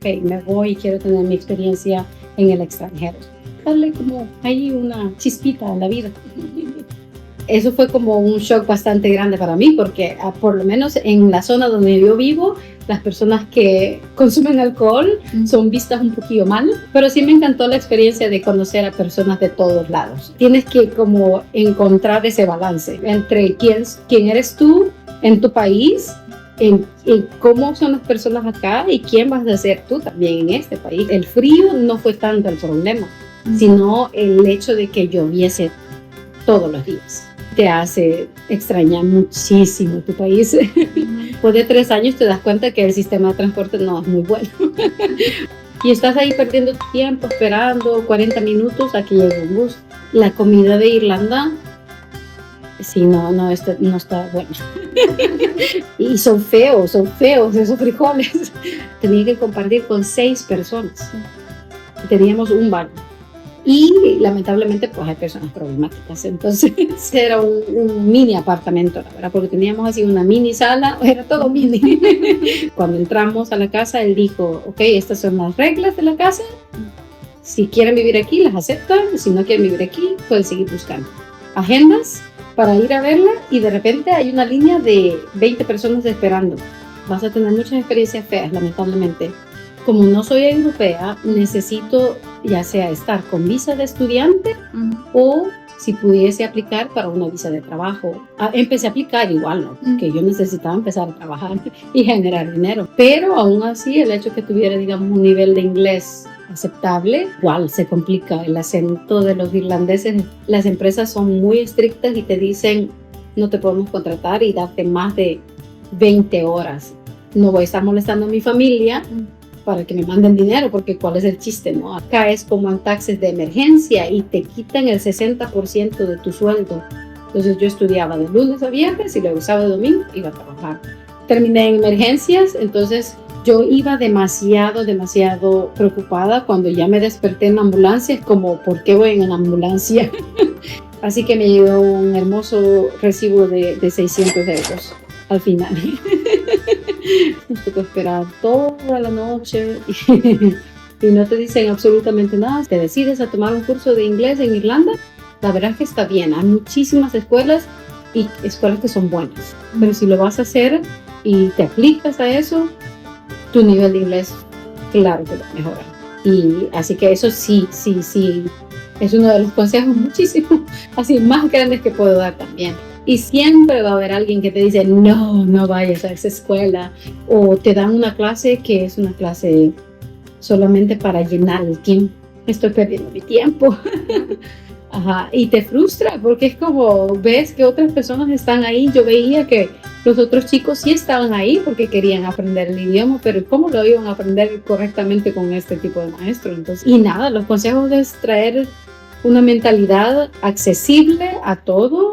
ok, me voy y quiero tener mi experiencia en el extranjero. Darle como ahí una chispita a la vida. Eso fue como un shock bastante grande para mí porque por lo menos en la zona donde yo vivo, las personas que consumen alcohol son vistas un poquillo mal, pero sí me encantó la experiencia de conocer a personas de todos lados. Tienes que como encontrar ese balance entre quién eres tú en tu país, en cómo son las personas acá y quién vas a ser tú también en este país. El frío no fue tanto el problema, sino el hecho de que lloviese todos los días. Te hace extrañar muchísimo tu país. Después de 3 años te das cuenta que el sistema de transporte no es muy bueno. Y estás ahí perdiendo tu tiempo esperando 40 minutos a que llegue un bus. La comida de Irlanda, sí, no está buena. Y son feos esos frijoles. Tenía que compartir con 6 personas. Teníamos un baño. Y lamentablemente pues hay personas problemáticas, entonces era un mini apartamento, la verdad, porque teníamos así una mini sala, era todo mini. Cuando entramos a la casa él dijo, ok, estas son las reglas de la casa, si quieren vivir aquí las aceptan, si no quieren vivir aquí pueden seguir buscando agendas para ir a verla, y de repente hay una línea de 20 personas esperando. Vas a tener muchas experiencias feas, lamentablemente. Como no soy europea, necesito ya sea estar con visa de estudiante o si pudiese aplicar para una visa de trabajo. Empecé a aplicar igual, ¿no? Porque yo necesitaba empezar a trabajar y generar dinero. Pero aún así, el hecho que tuviera, digamos, un nivel de inglés aceptable, igual se complica. El acento de los irlandeses, las empresas son muy estrictas y te dicen no te podemos contratar y darte más de 20 horas. No voy a estar molestando a mi familia para que me manden dinero, porque ¿cuál es el chiste, no? Acá es como en taxes de emergencia y te quitan el 60% de tu sueldo. Entonces yo estudiaba de lunes a viernes y luego sábado y domingo iba a trabajar. Terminé en emergencias, entonces yo iba demasiado preocupada cuando ya me desperté en la ambulancia. Es como, ¿por qué voy en la ambulancia? Así que me llegó un hermoso recibo de 600 euros al final. Nos tocó esperar toda la noche y no te dicen absolutamente nada. Te decides a tomar un curso de inglés en Irlanda, la verdad es que está bien. Hay muchísimas escuelas y escuelas que son buenas, pero si lo vas a hacer y te aplicas a eso, tu nivel de inglés, claro que va a mejorar. Y así que eso sí, es uno de los consejos muchísimo así más grandes que puedo dar también. Y siempre va a haber alguien que te dice, no vayas a esa escuela, o te dan una clase que es una clase solamente para llenar el tiempo. Estoy perdiendo mi tiempo. Ajá. Y te frustra porque es como ves que otras personas están ahí. Yo veía que los otros chicos sí estaban ahí porque querían aprender el idioma, pero ¿cómo lo iban a aprender correctamente con este tipo de maestro? Entonces, y nada, los consejos es traer una mentalidad accesible a todo.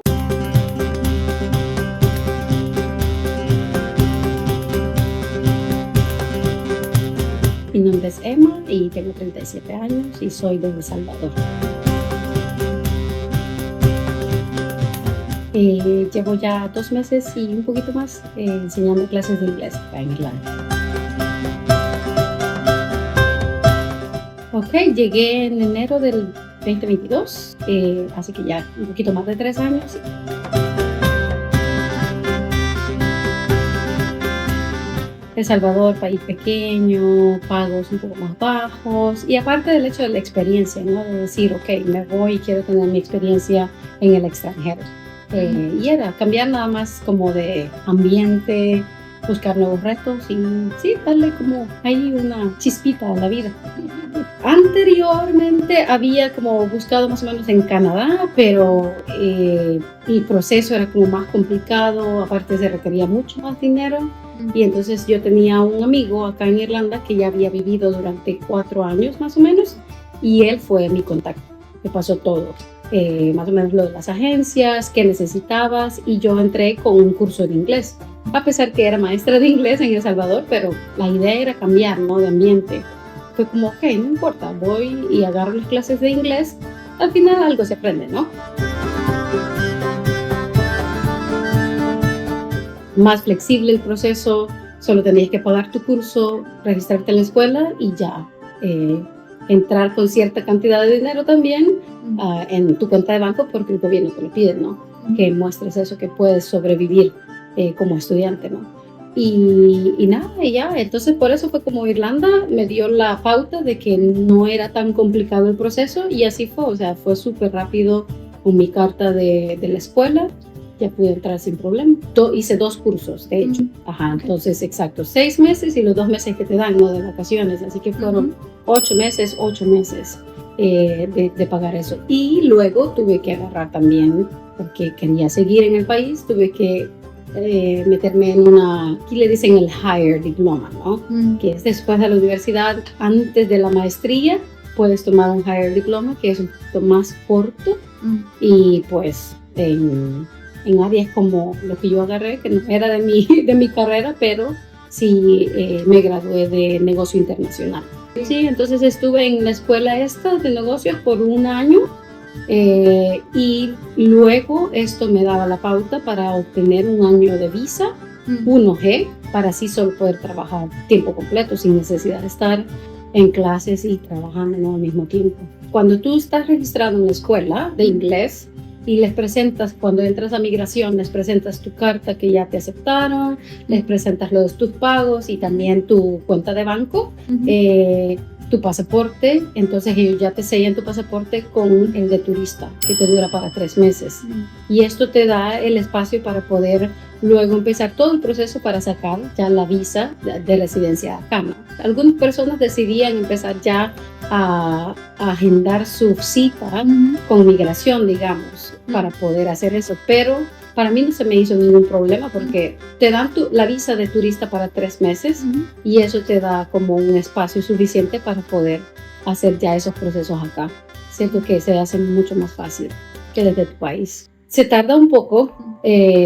Mi nombre es Emma y tengo 37 años y soy de El Salvador. Llevo ya 2 meses y un poquito más enseñando clases de inglés acá en Irlanda. Ok, llegué en enero del 2022, así que ya un poquito más de 3 años. El Salvador, país pequeño, pagos un poco más bajos y aparte del hecho de la experiencia, ¿no? De decir, ok, me voy y quiero tener mi experiencia en el extranjero. Y era cambiar nada más como de ambiente, buscar nuevos retos y sí, darle como ahí una chispita a la vida. Anteriormente había como buscado más o menos en Canadá, pero el proceso era como más complicado, aparte se requería mucho más dinero. Y entonces yo tenía un amigo acá en Irlanda que ya había vivido durante 4 años más o menos y él fue mi contacto, me pasó todo. Más o menos lo de las agencias, qué necesitabas, y yo entré con un curso de inglés, a pesar que era maestra de inglés en El Salvador, pero la idea era cambiar, ¿no? De ambiente. Fue como, ok, no importa, voy y agarro las clases de inglés, al final algo se aprende, ¿no? Más flexible el proceso, Solo tenías que pagar tu curso, registrarte en la escuela y ya entrar con cierta cantidad de dinero también en tu cuenta de banco, porque el gobierno te lo pide, ¿no? Que muestres eso, que puedes sobrevivir como estudiante, ¿no? Y nada, y ya, entonces por eso fue como Irlanda me dio la pauta de que no era tan complicado el proceso, y así fue, o sea, fue súper rápido con mi carta de la escuela, ya pude entrar sin problema. Hice 2 cursos, de hecho, entonces exacto, 6 meses y los 2 meses que te dan, ¿no? De vacaciones, así que fueron 8 meses de pagar eso. Y luego tuve que agarrar también, porque quería seguir en el país, tuve que meterme en aquí le dicen el Higher Diploma, ¿no? Que es después de la universidad, antes de la maestría, puedes tomar un Higher Diploma, que es un poquito más corto, y pues en áreas como lo que yo agarré, que no era de mi carrera, pero sí me gradué de negocio internacional. Sí, entonces estuve en la escuela esta de negocios por 1 año. Y luego esto me daba la pauta para obtener 1 año de visa, 1G, para así solo poder trabajar tiempo completo sin necesidad de estar en clases y trabajando, ¿no? Al mismo tiempo. Cuando tú estás registrado en la escuela de inglés y les presentas, cuando entras a migración, les presentas tu carta que ya te aceptaron, les presentas tus pagos y también tu cuenta de banco, tu pasaporte, entonces ellos ya te sellan tu pasaporte con el de turista, que te dura para 3 meses. Y esto te da el espacio para poder luego empezar todo el proceso para sacar ya la visa de residencia acá, ¿no? Algunas personas decidían empezar ya a agendar su cita con migración, digamos, para poder hacer eso, pero para mí no se me hizo ningún problema porque te dan la visa de turista para 3 meses y eso te da como un espacio suficiente para poder hacer ya esos procesos acá. Siento que se hace mucho más fácil que desde tu país. Se tarda un poco,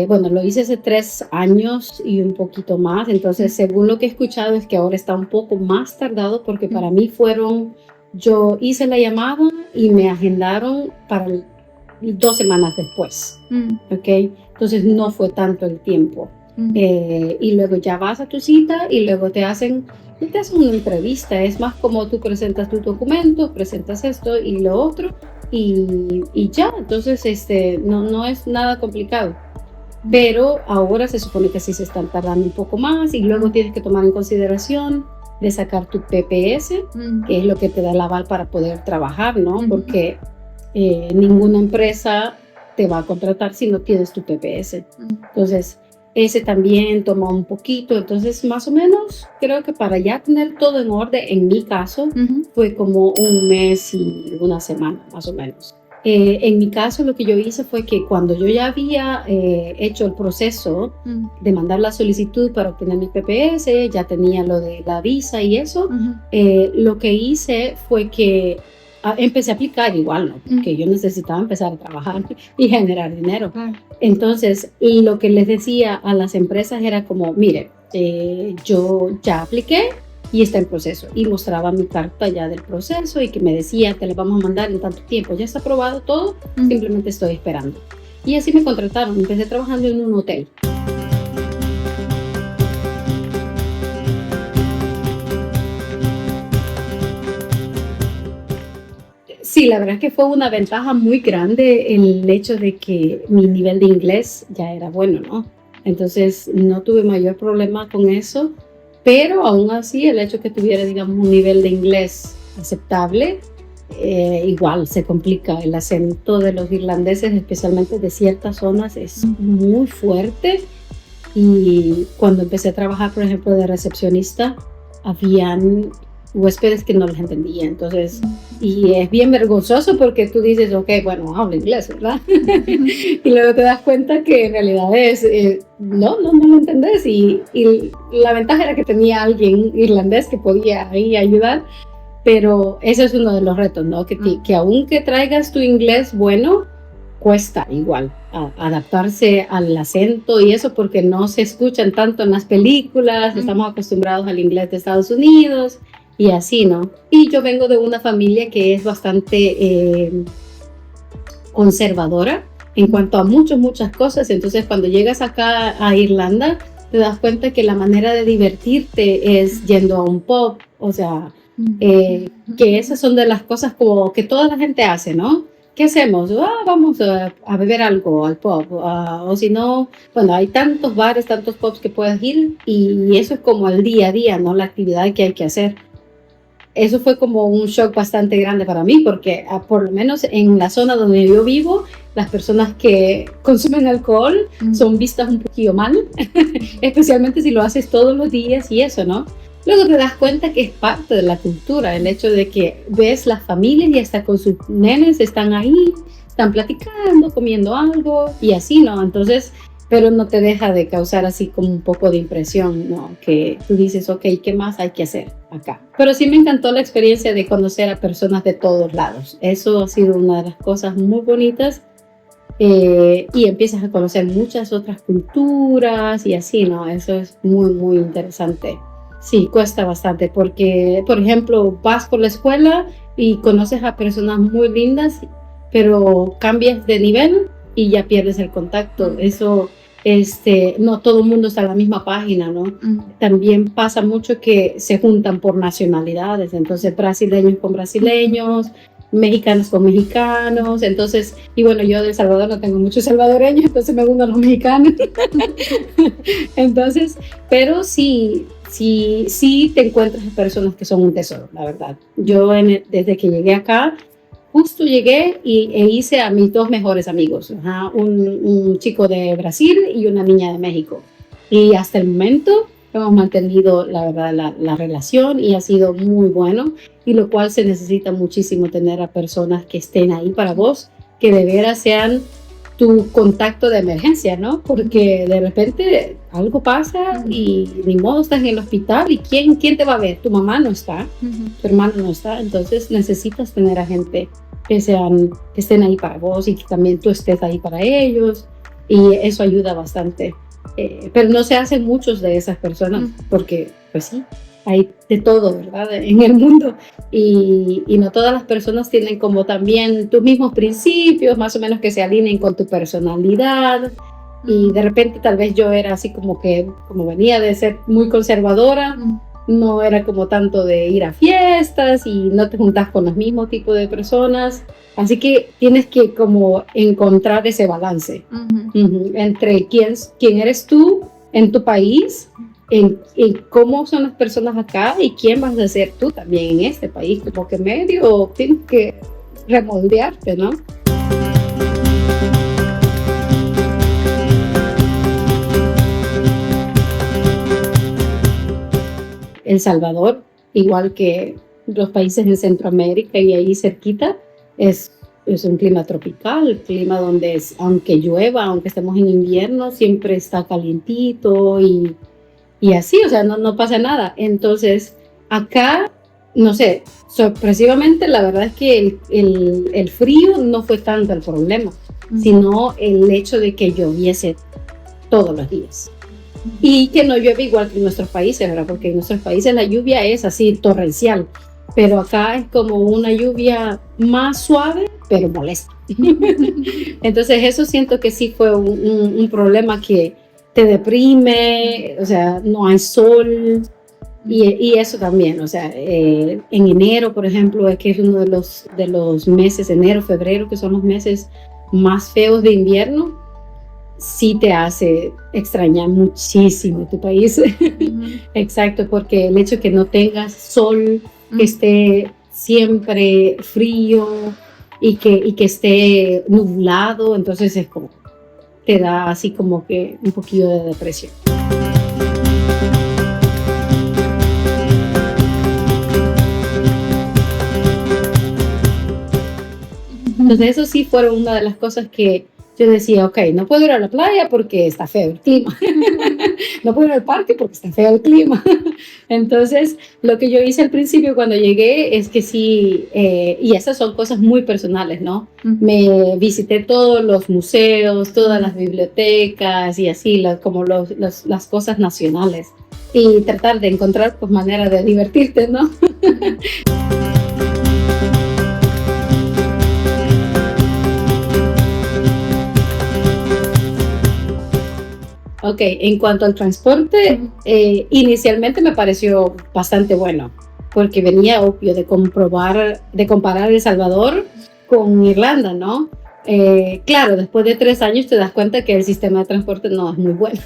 bueno, lo hice hace 3 años y un poquito más, entonces según lo que he escuchado es que ahora está un poco más tardado porque para mí yo hice la llamada y me agendaron para 2 semanas después, ¿ok? Entonces no fue tanto el tiempo. Y luego ya vas a tu cita y luego te hacen una entrevista. Es más como tú presentas tus documentos, presentas esto y lo otro y ya. Entonces no es nada complicado. Pero ahora se supone que sí se están tardando un poco más y luego tienes que tomar en consideración de sacar tu PPS, que es lo que te da el aval para poder trabajar, ¿no? Porque ninguna empresa te va a contratar si no tienes tu PPS. Entonces, ese también toma un poquito. Entonces, más o menos, creo que para ya tener todo en orden, en mi caso, fue como 1 mes y 1 semana, más o menos. En mi caso, lo que yo hice fue que cuando yo ya había hecho el proceso de mandar la solicitud para obtener mi PPS, ya tenía lo de la visa y eso, lo que hice fue que empecé a aplicar igual, ¿no? Porque yo necesitaba empezar a trabajar y generar dinero. Entonces, lo que les decía a las empresas era como, mire, yo ya apliqué y está en proceso. Y mostraba mi carta ya del proceso y que me decía, te la vamos a mandar en tanto tiempo. Ya está aprobado todo, simplemente estoy esperando. Y así me contrataron. Empecé trabajando en un hotel. Sí, la verdad es que fue una ventaja muy grande el hecho de que mi nivel de inglés ya era bueno, ¿no? Entonces no tuve mayor problema con eso, pero aún así el hecho que tuviera, digamos, un nivel de inglés aceptable, igual se complica. El acento de los irlandeses, especialmente de ciertas zonas, es muy fuerte. Y cuando empecé a trabajar, por ejemplo, de recepcionista, habían huéspedes que no les entendía, entonces, y es bien vergonzoso porque tú dices, ok, bueno, hablo inglés, ¿verdad? Y luego te das cuenta que en realidad no lo entendés, y la ventaja era que tenía alguien irlandés que podía ahí ayudar, pero ese es uno de los retos, ¿no? Que aunque traigas tu inglés bueno, cuesta igual adaptarse al acento y eso, porque no se escuchan tanto en las películas, estamos acostumbrados al inglés de Estados Unidos y así, ¿no? Y yo vengo de una familia que es bastante conservadora en cuanto a muchas cosas, entonces cuando llegas acá a Irlanda, te das cuenta que la manera de divertirte es yendo a un pub, o sea, que esas son de las cosas como que toda la gente hace, ¿no? ¿Qué hacemos? Vamos a beber algo al pub, o si no, bueno, hay tantos bares, tantos pubs que puedes ir y eso es como el día a día, ¿no? La actividad que hay que hacer. Eso fue como un shock bastante grande para mí porque por lo menos en la zona donde yo vivo, las personas que consumen alcohol son vistas un poquito mal, especialmente si lo haces todos los días y eso, ¿no? Luego te das cuenta que es parte de la cultura, el hecho de que ves las familias y hasta con sus nenes están ahí, están platicando, comiendo algo y así, ¿no? Entonces, pero no te deja de causar así como un poco de impresión, ¿no? Que tú dices, ok, ¿qué más hay que hacer acá? Pero sí me encantó la experiencia de conocer a personas de todos lados. Eso ha sido una de las cosas muy bonitas. Y empiezas a conocer muchas otras culturas y así, ¿no? Eso es muy, muy interesante. Sí, cuesta bastante porque, por ejemplo, vas por la escuela y conoces a personas muy lindas, pero cambias de nivel y ya pierdes el contacto. Eso, no todo el mundo está en la misma página, ¿no? También pasa mucho que se juntan por nacionalidades, entonces brasileños con brasileños, mexicanos con mexicanos, entonces, y bueno, yo de El Salvador no tengo muchos salvadoreños, entonces me uno a los mexicanos. Entonces, pero sí te encuentras personas que son un tesoro, la verdad. Yo desde que llegué acá, justo llegué e hice a mis dos mejores amigos, un chico de Brasil y una niña de México. Y hasta el momento hemos mantenido, la verdad, la relación y ha sido muy bueno. Y lo cual se necesita muchísimo tener a personas que estén ahí para vos, que de veras sean tu contacto de emergencia, ¿no? Porque de repente algo pasa y ni modo estás en el hospital y ¿quién te va a ver? Tu mamá no está, tu hermano no está, entonces necesitas tener a gente que estén ahí para vos y que también tú estés ahí para ellos y eso ayuda bastante. Pero no se hacen muchos de esas personas porque, pues sí, hay de todo, ¿verdad? En el mundo y no todas las personas tienen como también tus mismos principios, más o menos que se alineen con tu personalidad y de repente tal vez yo era así como venía de ser muy conservadora, no era como tanto de ir a fiestas y no te juntas con los mismos tipos de personas, así que tienes que como encontrar ese balance entre quién eres tú en tu país, en cómo son las personas acá y quién vas a ser tú también en este país, como que medio tienes que remoldearte, ¿no? El Salvador, igual que los países de Centroamérica y ahí cerquita, es un clima tropical, clima donde aunque llueva, aunque estemos en invierno, siempre está calientito y así, o sea, no pasa nada. Entonces, acá, no sé, sorpresivamente, la verdad es que el frío no fue tanto el problema, sino el hecho de que lloviese todos los días. Y que no llueve igual que en nuestros países, ¿verdad? Porque en nuestros países la lluvia es así torrencial, pero acá es como una lluvia más suave, pero molesta. Entonces eso siento que sí fue un problema que te deprime, o sea, no hay sol y eso también, o sea, en enero, por ejemplo, es que es uno de los meses, enero, febrero, que son los meses más feos de invierno, sí te hace extrañar muchísimo tu país. Exacto, porque el hecho de que no tengas sol, que esté siempre frío y que esté nublado, entonces es como te da así como que un poquillo de depresión. Entonces eso sí fueron una de las cosas que yo decía, ok, no puedo ir a la playa porque está feo el clima. No puedo ir al parque porque está feo el clima. Entonces, lo que yo hice al principio cuando llegué es que sí, y esas son cosas muy personales, ¿no? Me visité todos los museos, todas las bibliotecas y así, como las cosas nacionales. Y tratar de encontrar pues manera de divertirte, ¿no? ok, en cuanto al transporte, inicialmente me pareció bastante bueno, porque venía obvio de comparar El Salvador con Irlanda, ¿no? Claro, después de 3 años te das cuenta que el sistema de transporte no es muy bueno,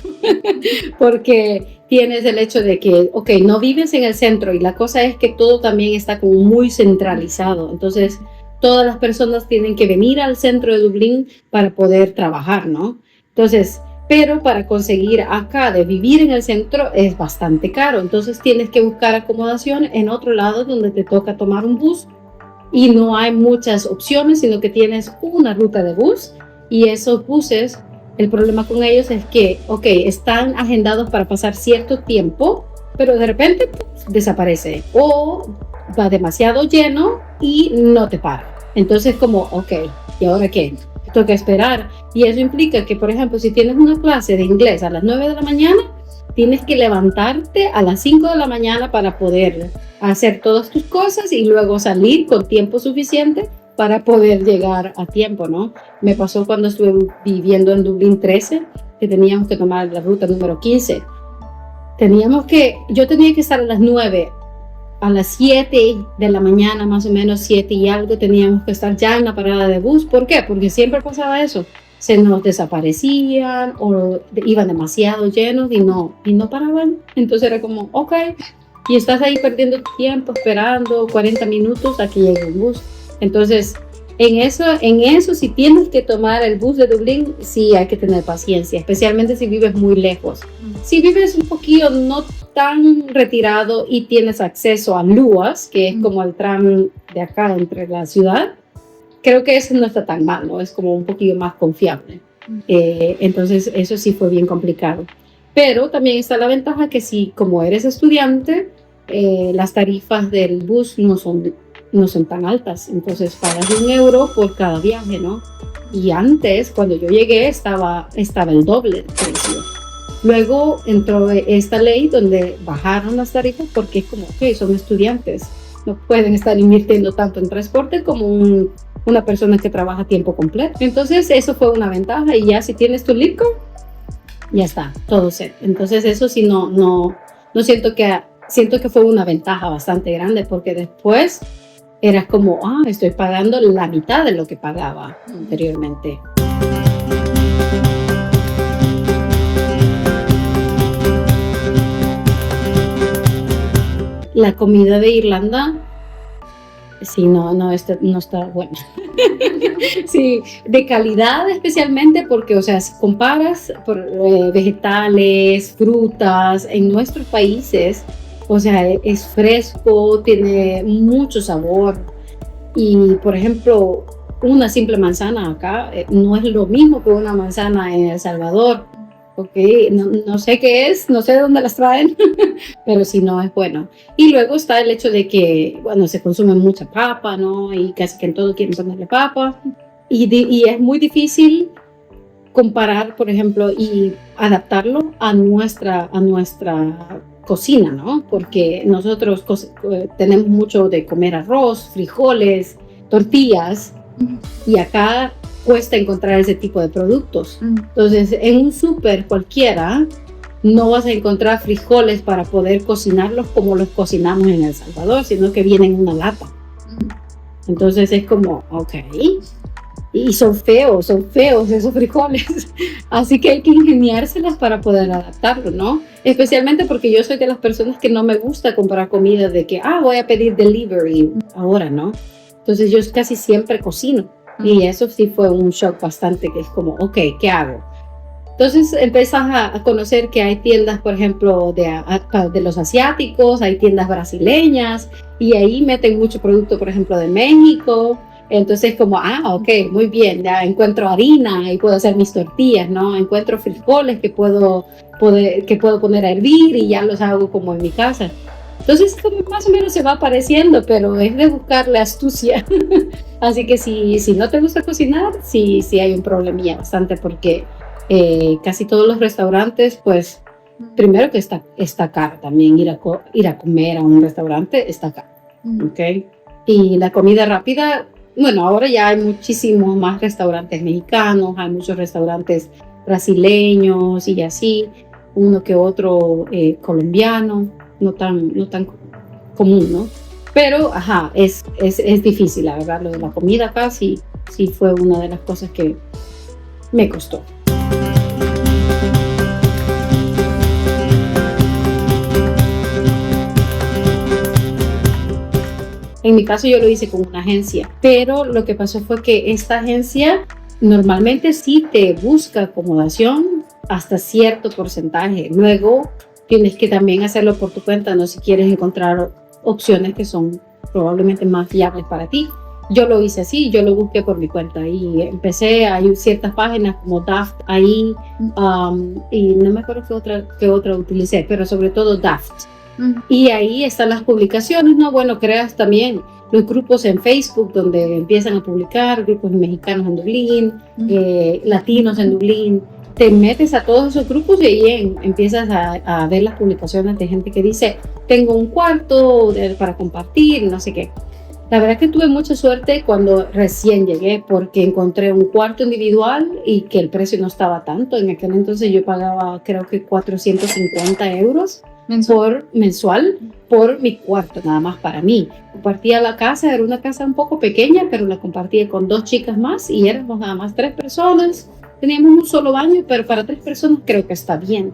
porque tienes el hecho de que, ok, no vives en el centro y la cosa es que todo también está como muy centralizado, entonces todas las personas tienen que venir al centro de Dublín para poder trabajar, ¿no? Entonces, pero para conseguir acá de vivir en el centro es bastante caro, entonces tienes que buscar acomodación en otro lado donde te toca tomar un bus y no hay muchas opciones, sino que tienes una ruta de bus y esos buses, el problema con ellos es que, ok, están agendados para pasar cierto tiempo, pero de repente pues, desaparece o va demasiado lleno y no te para. Entonces como, ok, ¿y ahora qué? Toca esperar y eso implica que, por ejemplo, si tienes una clase de inglés a las 9 de la mañana, tienes que levantarte a las 5 de la mañana para poder hacer todas tus cosas y luego salir con tiempo suficiente para poder llegar a tiempo, ¿no? Me pasó cuando estuve viviendo en Dublín 13, que teníamos que tomar la ruta número 15. Yo tenía que estar a las 9, a las 7 de la mañana, más o menos 7 y algo, teníamos que estar ya en la parada de bus. ¿Por qué? Porque siempre pasaba eso. Se nos desaparecían o iban demasiado llenos y no paraban. Entonces era como, ok, y estás ahí perdiendo tiempo esperando 40 minutos a que llegue un bus. Entonces, en eso, si tienes que tomar el bus de Dublín, sí hay que tener paciencia, especialmente si vives muy lejos. Si vives un poquito no tan retirado y tienes acceso a Luas, que es como el tram de acá entre la ciudad, creo que eso no está tan mal, ¿no? Es como un poquito más confiable. Entonces, eso sí fue bien complicado. Pero también está la ventaja que si, como eres estudiante, las tarifas del bus no son tan altas. Entonces, pagas €1 por cada viaje, ¿no? Y antes, cuando yo llegué, estaba el doble de precio. Luego entró esta ley donde bajaron las tarifas porque es como, ok, son estudiantes. No pueden estar invirtiendo tanto en transporte como una persona que trabaja a tiempo completo. Entonces eso fue una ventaja y ya si tienes tu LIPCO, ya está, todo set. Entonces eso sí no siento que fue una ventaja bastante grande porque después era como, estoy pagando la mitad de lo que pagaba anteriormente. La comida de Irlanda, sí, no está buena. Sí, de calidad especialmente porque, o sea, si comparas vegetales, frutas en nuestros países, o sea, es fresco, tiene mucho sabor. Y, por ejemplo, una simple manzana acá no es lo mismo que una manzana en El Salvador. Ok, no sé qué es, no sé de dónde las traen, pero sí no es bueno. Y luego está el hecho de que, bueno, se consume mucha papa, ¿no? Y casi que en todo quieren ponerle papa. Y es muy difícil comparar, por ejemplo, y adaptarlo a nuestra cocina, ¿no? Porque nosotros tenemos mucho de comer arroz, frijoles, tortillas, y acá cuesta encontrar ese tipo de productos. Entonces, en un súper cualquiera no vas a encontrar frijoles para poder cocinarlos como los cocinamos en El Salvador, sino que vienen en una lata. Entonces es como, ok, y son feos esos frijoles. Así que hay que ingeniárselas para poder adaptarlo, ¿no? Especialmente porque yo soy de las personas que no me gusta comprar comida de que, voy a pedir delivery ahora, ¿no? Entonces yo casi siempre cocino. Y eso sí fue un shock bastante, que es como, ok, ¿qué hago? Entonces empiezas a conocer que hay tiendas, por ejemplo, de los asiáticos, hay tiendas brasileñas, y ahí meten mucho producto, por ejemplo, de México. Entonces como, ok, muy bien, ya encuentro harina y puedo hacer mis tortillas, ¿no? Encuentro frijoles que puedo poner a hervir y ya los hago como en mi casa. Entonces más o menos se va apareciendo, pero es de buscarle astucia. Así que si no te gusta cocinar, sí hay un problemilla bastante porque casi todos los restaurantes, pues, primero que está caro también ir a comer a un restaurante, está caro, ¿ok? Y la comida rápida, bueno, ahora ya hay muchísimos más restaurantes mexicanos, hay muchos restaurantes brasileños y así, uno que otro colombiano, no tan común, ¿no? Pero, ajá, es difícil, la verdad, lo de la comida acá sí fue una de las cosas que me costó. En mi caso yo lo hice con una agencia, pero lo que pasó fue que esta agencia normalmente sí te busca acomodación hasta cierto porcentaje. Luego tienes que también hacerlo por tu cuenta, no si quieres encontrar opciones que son probablemente más viables para ti. Yo lo hice así, yo lo busqué por mi cuenta y empecé, hay ciertas páginas como Daft ahí, y no me acuerdo qué otra utilicé, pero sobre todo Daft. Y ahí están las publicaciones, ¿no? Bueno, creas también los grupos en Facebook donde empiezan a publicar, grupos mexicanos en Dublín, latinos en Dublín. Te metes a todos esos grupos y ahí empiezas a ver las publicaciones de gente que dice, tengo un cuarto para compartir, no sé qué. La verdad que tuve mucha suerte cuando recién llegué porque encontré un cuarto individual y que el precio no estaba tanto. En aquel entonces yo pagaba creo que 450 euros mensual por mi cuarto, nada más para mí. Compartía la casa, era una casa un poco pequeña, pero la compartía con 2 chicas más y éramos nada más 3 personas. Teníamos un solo baño, pero para 3 personas creo que está bien.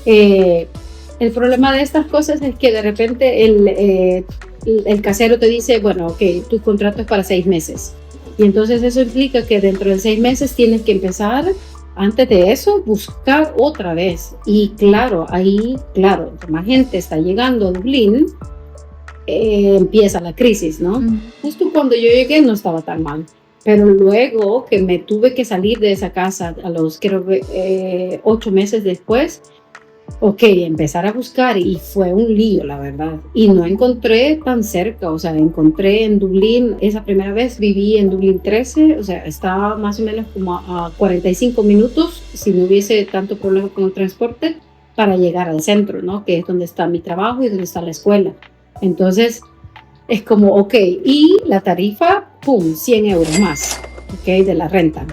El problema de estas cosas es que de repente el casero te dice, bueno, ok, tu contrato es para 6 meses. Y entonces eso implica que dentro de 6 meses tienes que empezar, antes de eso, buscar otra vez. Y claro, más gente está llegando a Dublín, empieza la crisis, ¿no? Justo cuando yo llegué no estaba tan mal. Pero luego que me tuve que salir de esa casa a los, creo que 8 meses después, empezar a buscar y fue un lío, la verdad. Y no encontré tan cerca, o sea, encontré en Dublín, esa primera vez viví en Dublín 13, o sea, estaba más o menos como a 45 minutos, si no hubiese tanto problema con el transporte, para llegar al centro, ¿no? Que es donde está mi trabajo y donde está la escuela. Entonces, es como, y la tarifa, ¡pum!, 100 euros más, de la renta.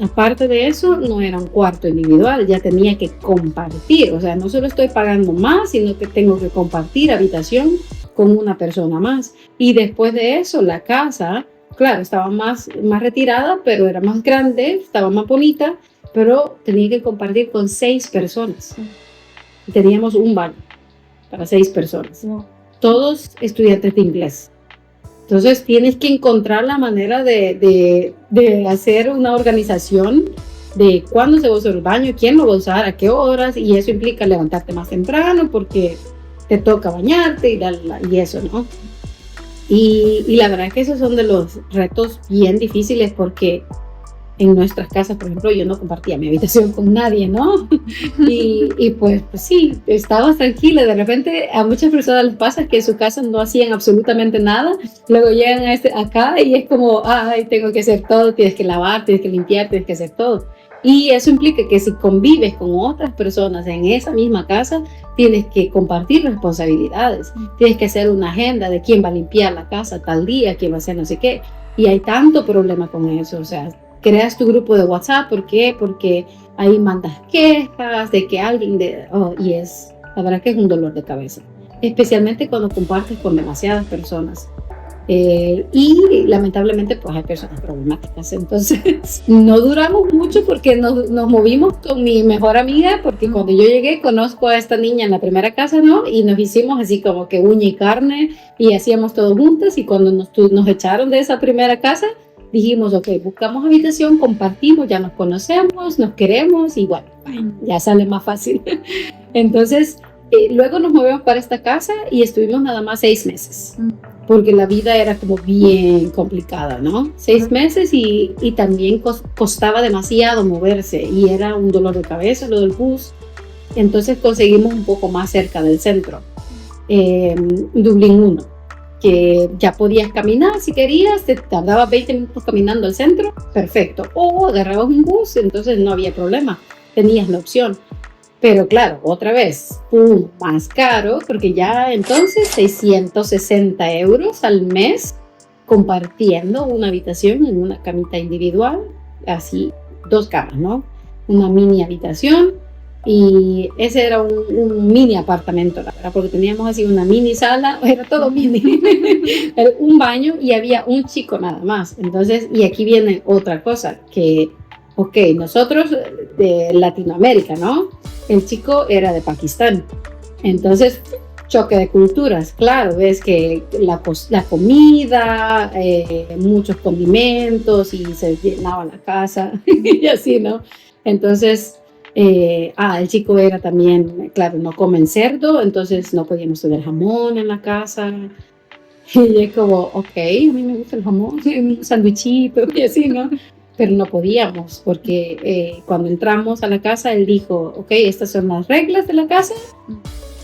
Aparte de eso, no era un cuarto individual, ya tenía que compartir, o sea, no solo estoy pagando más, sino que tengo que compartir habitación con una persona más. Y después de eso, la casa, claro, estaba más retirada, pero era más grande, estaba más bonita, pero tenía que compartir con 6 personas. Teníamos un baño para 6 personas, todos estudiantes de inglés. Entonces tienes que encontrar la manera de hacer una organización de cuándo se va a usar el baño, quién lo va a usar, a qué horas, y eso implica levantarte más temprano porque te toca bañarte y eso, ¿no? Y la verdad es que esos son de los retos bien difíciles porque en nuestras casas, por ejemplo, yo no compartía mi habitación con nadie, ¿no? Y pues sí, estabas tranquila. De repente a muchas personas les pasa que en su casa no hacían absolutamente nada. Luego llegan acá y es como, ay, tengo que hacer todo, tienes que lavar, tienes que limpiar, tienes que hacer todo. Y eso implica que si convives con otras personas en esa misma casa, tienes que compartir responsabilidades. Tienes que hacer una agenda de quién va a limpiar la casa tal día, quién va a hacer no sé qué. Y hay tanto problema con eso, o sea, creas tu grupo de WhatsApp, ¿por qué? Porque ahí mandas quejas de que alguien la verdad que es un dolor de cabeza, especialmente cuando compartes con demasiadas personas. Y lamentablemente pues hay personas problemáticas, entonces no duramos mucho porque nos movimos con mi mejor amiga, porque cuando yo llegué conozco a esta niña en la primera casa, ¿no? Y nos hicimos así como que uña y carne y hacíamos todo juntas, y cuando nos echaron de esa primera casa, dijimos, buscamos habitación, compartimos, ya nos conocemos, nos queremos y bueno, ya sale más fácil. Entonces, luego nos movimos para esta casa y estuvimos nada más 6 meses, porque la vida era como bien complicada, ¿no? 6 meses y también costaba demasiado moverse y era un dolor de cabeza lo del bus. Entonces conseguimos un poco más cerca del centro, Dublín 1. Que ya podías caminar si querías, te tardabas 20 minutos caminando al centro, perfecto, o agarrabas un bus, entonces no había problema, tenías la opción. Pero claro, otra vez, más caro, porque ya entonces 660 euros al mes compartiendo una habitación en una camita individual, así 2 camas, ¿no? una mini habitación. Y ese era un mini apartamento, la verdad, porque teníamos así una mini sala, era todo mini, un baño y había un chico nada más. Entonces, y aquí viene otra cosa, que, ok, nosotros de Latinoamérica, ¿no? El chico era de Pakistán. Entonces, choque de culturas, claro, ves que la comida, muchos condimentos y se llenaba la casa y así, ¿no? Entonces... el chico era también, claro, no comen cerdo, entonces no podíamos tener jamón en la casa. Y es como, ok, a mí me gusta el jamón, un sandwichito y así, ¿no? Pero no podíamos, porque cuando entramos a la casa, él dijo, ok, estas son las reglas de la casa.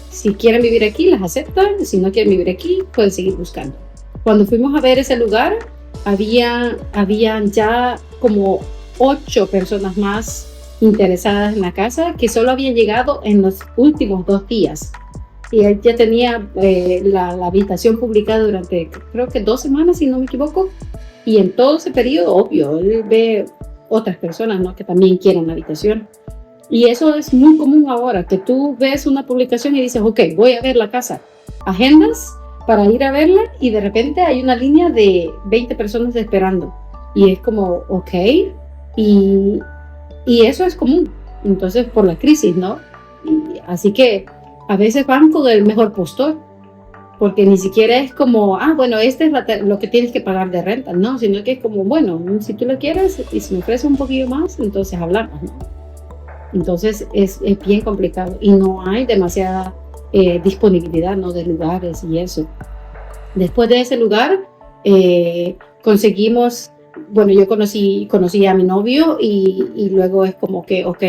Si quieren vivir aquí, las aceptan. Si no quieren vivir aquí, pueden seguir buscando. Cuando fuimos a ver ese lugar, habían ya como 8 personas más interesadas en la casa, que solo habían llegado en los últimos 2 días. Y él ya tenía la habitación publicada durante, creo que 2 semanas, si no me equivoco. Y en todo ese periodo, obvio, él ve otras personas, ¿no?, que también quieren la habitación. Y eso es muy común ahora, que tú ves una publicación y dices, ok, voy a ver la casa. Agendas para ir a verla y de repente hay una línea de 20 personas esperando. Y es como, ok, y eso es común, entonces por la crisis, ¿no? Y así que a veces van con el mejor postor, porque ni siquiera es como, bueno, este es lo que tienes que pagar de renta, no, sino que es como, bueno, si tú lo quieres y si me ofreces un poquito más, entonces hablamos, ¿no? Entonces es bien complicado y no hay demasiada disponibilidad, ¿no?, de lugares y eso. Después de ese lugar, conseguimos... Bueno, yo conocí a mi novio y luego es como que, ok,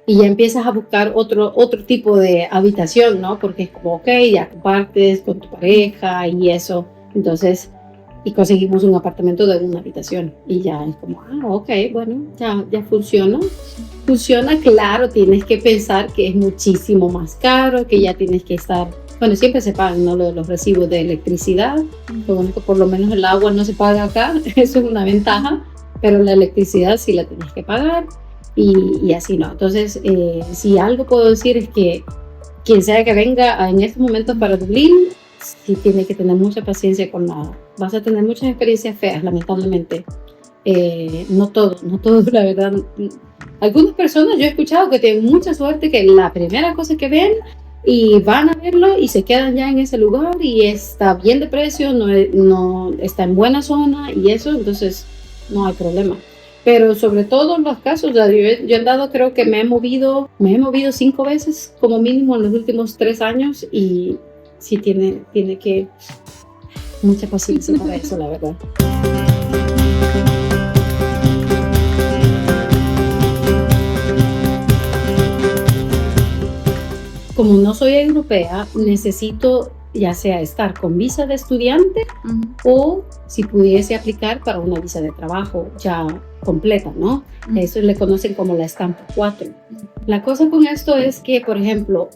y ya empiezas a buscar otro tipo de habitación, ¿no? Porque es como, ok, ya compartes con tu pareja y eso. Entonces, y conseguimos un apartamento de una habitación y ya es como, ok, bueno, ya funciona. Funciona, claro, tienes que pensar que es muchísimo más caro, que ya tienes que estar... Bueno, siempre se pagan, ¿no?, los recibos de electricidad. Lo único, por lo menos el agua no se paga acá, eso es una ventaja, pero la electricidad sí la tienes que pagar y así, ¿no? Entonces, si algo puedo decir es que quien sea que venga en estos momentos para Dublín, sí tiene que tener mucha paciencia con vas a tener muchas experiencias feas, lamentablemente. No todo, la verdad. Algunas personas yo he escuchado que tienen mucha suerte, que la primera cosa que ven y van a verlo y se quedan ya en ese lugar y está bien de precio, no está en buena zona y eso, entonces no hay problema. Pero sobre todo en los casos, yo he andado, creo que me he movido 5 veces como mínimo en los últimos 3 años y sí tiene que mucha paciencia para eso, la verdad. Como no soy europea, necesito ya sea estar con visa de estudiante o si pudiese aplicar para una visa de trabajo ya completa, ¿no? Eso le conocen como la estampa 4. La cosa con esto es que, por ejemplo,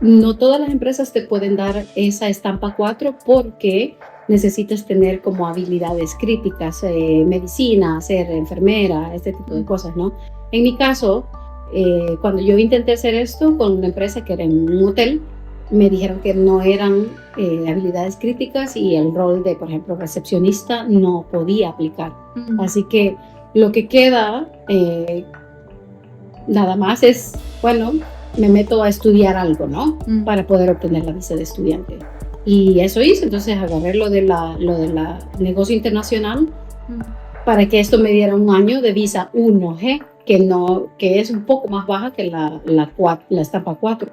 no todas las empresas te pueden dar esa estampa 4 porque necesitas tener como habilidades críticas, medicina, ser enfermera, este tipo de cosas, ¿no? En mi caso, cuando yo intenté hacer esto con una empresa que era en un hotel, me dijeron que no eran habilidades críticas y el rol de, por ejemplo, recepcionista no podía aplicar. Así que lo que queda nada más es, bueno, me meto a estudiar algo, ¿no? Para poder obtener la visa de estudiante. Y eso hice, entonces agarré lo de la negocio internacional para que esto me diera un año de visa 1G, que es un poco más baja que la estampa 4.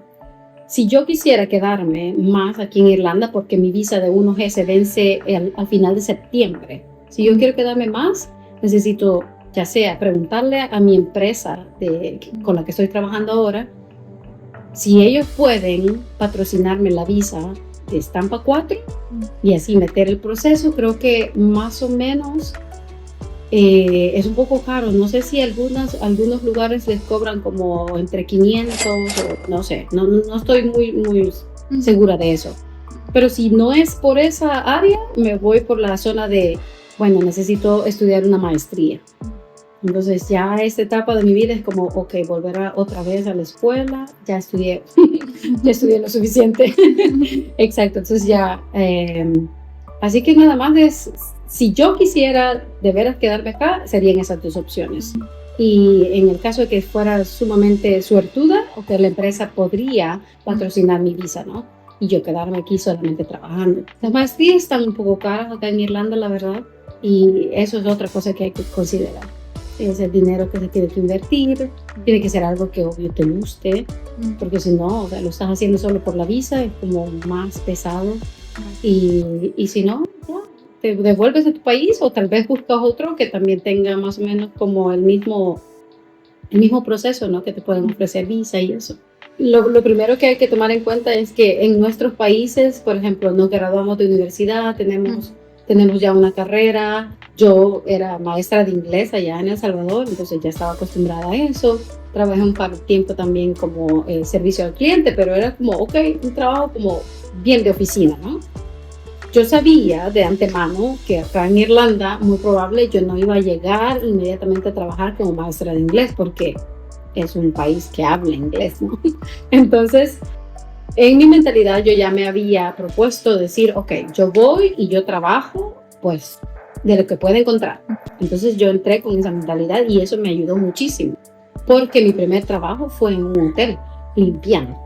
Si yo quisiera quedarme más aquí en Irlanda, porque mi visa de 1G se vence al final de septiembre, si yo quiero quedarme más, necesito ya sea preguntarle a mi empresa con la que estoy trabajando ahora, si ellos pueden patrocinarme la visa de estampa 4 y así meter el proceso. Creo que más o menos es un poco caro. No sé si algunos lugares les cobran como entre 500 o no sé, no estoy muy segura de eso. Pero si no es por esa área, me voy por la zona de, bueno, necesito estudiar una maestría. Entonces ya esta etapa de mi vida es como, ok, volver otra vez a la escuela, ya estudié, ya estudié lo suficiente. Exacto, entonces ya, así que nada más es, si yo quisiera de veras quedarme acá, serían esas dos opciones. Y en el caso de que fuera sumamente suertuda, o que la empresa podría patrocinar mi visa, ¿no? Y yo quedarme aquí solamente trabajando. Las maestrías están un poco caras acá en Irlanda, la verdad, y eso es otra cosa que hay que considerar. Es el dinero que se tiene que invertir, tiene que ser algo que obvio te guste, porque si no, o sea, lo estás haciendo solo por la visa, es como más pesado, y si no, ya, te devuelves a tu país o tal vez buscas otro que también tenga más o menos como el mismo proceso, ¿no? Que te pueden ofrecer visa y eso. Lo primero que hay que tomar en cuenta es que en nuestros países, por ejemplo, nos graduamos de universidad, tenemos ya una carrera. Yo era maestra de inglés allá en El Salvador, entonces ya estaba acostumbrada a eso. Trabajé un par de tiempo también como servicio al cliente, pero era como, ok, un trabajo como bien de oficina, ¿no? Yo sabía de antemano que acá en Irlanda, muy probable, yo no iba a llegar inmediatamente a trabajar como maestra de inglés, porque es un país que habla inglés, ¿no? Entonces, en mi mentalidad yo ya me había propuesto decir, ok, yo voy y yo trabajo, pues, de lo que pueda encontrar. Entonces yo entré con esa mentalidad y eso me ayudó muchísimo, porque mi primer trabajo fue en un hotel, limpiando.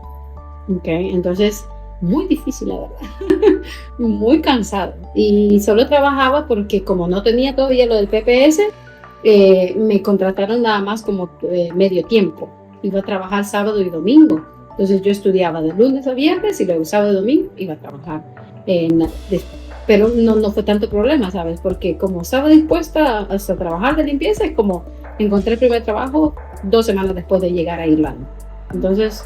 ¿Ok? Entonces, muy difícil, la verdad. Muy cansado. Y solo trabajaba porque como no tenía todavía lo del PPS, me contrataron nada más como medio tiempo. Iba a trabajar sábado y domingo. Entonces yo estudiaba de lunes a viernes y luego sábado y domingo iba a trabajar. Pero no fue tanto problema, ¿sabes? Porque como estaba dispuesta hasta trabajar de limpieza, es como encontré el primer trabajo 2 semanas después de llegar a Irlanda. Entonces,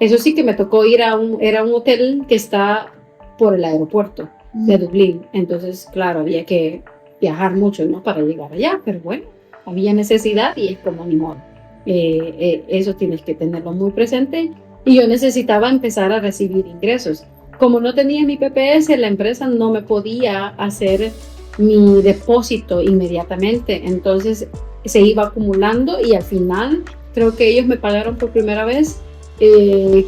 eso sí que me tocó ir era un hotel que está por el aeropuerto de Dublín. Entonces, claro, había que viajar mucho, ¿no? Para llegar allá, pero bueno, había necesidad y es como ni modo. Eso tienes que tenerlo muy presente. Y yo necesitaba empezar a recibir ingresos. Como no tenía mi PPS, la empresa no me podía hacer mi depósito inmediatamente. Entonces se iba acumulando y al final creo que ellos me pagaron por primera vez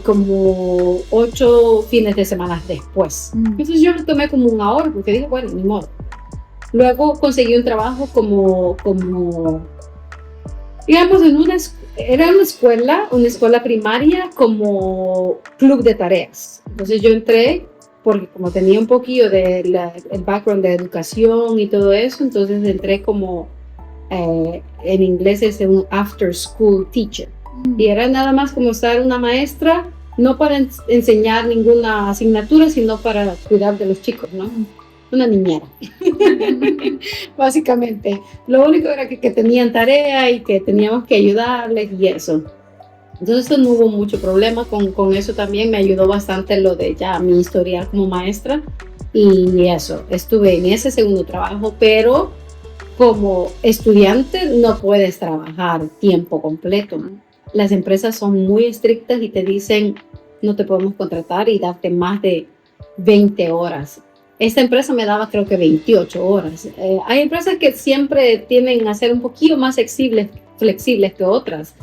como 8 fines de semana después. Entonces yo lo tomé como un ahorro porque dije, bueno, ni modo. Luego conseguí un trabajo como digamos, era una escuela primaria como club de tareas. Entonces yo entré porque como tenía un poquillo el background de educación y todo eso, entonces entré como, en inglés es un after school teacher. Y era nada más como estar una maestra, no para enseñar ninguna asignatura, sino para cuidar de los chicos, ¿no? Una niñera, básicamente. Lo único era que tenían tarea y que teníamos que ayudarles y eso. Entonces no hubo mucho problema con eso. También me ayudó bastante lo de ya mi historial como maestra y eso. Estuve en ese segundo trabajo, pero como estudiante no puedes trabajar tiempo completo. Las empresas son muy estrictas y te dicen no te podemos contratar y darte más de 20 horas. Esta empresa me daba creo que 28 horas. Hay empresas que siempre tienden a ser un poquito más flexibles que otras.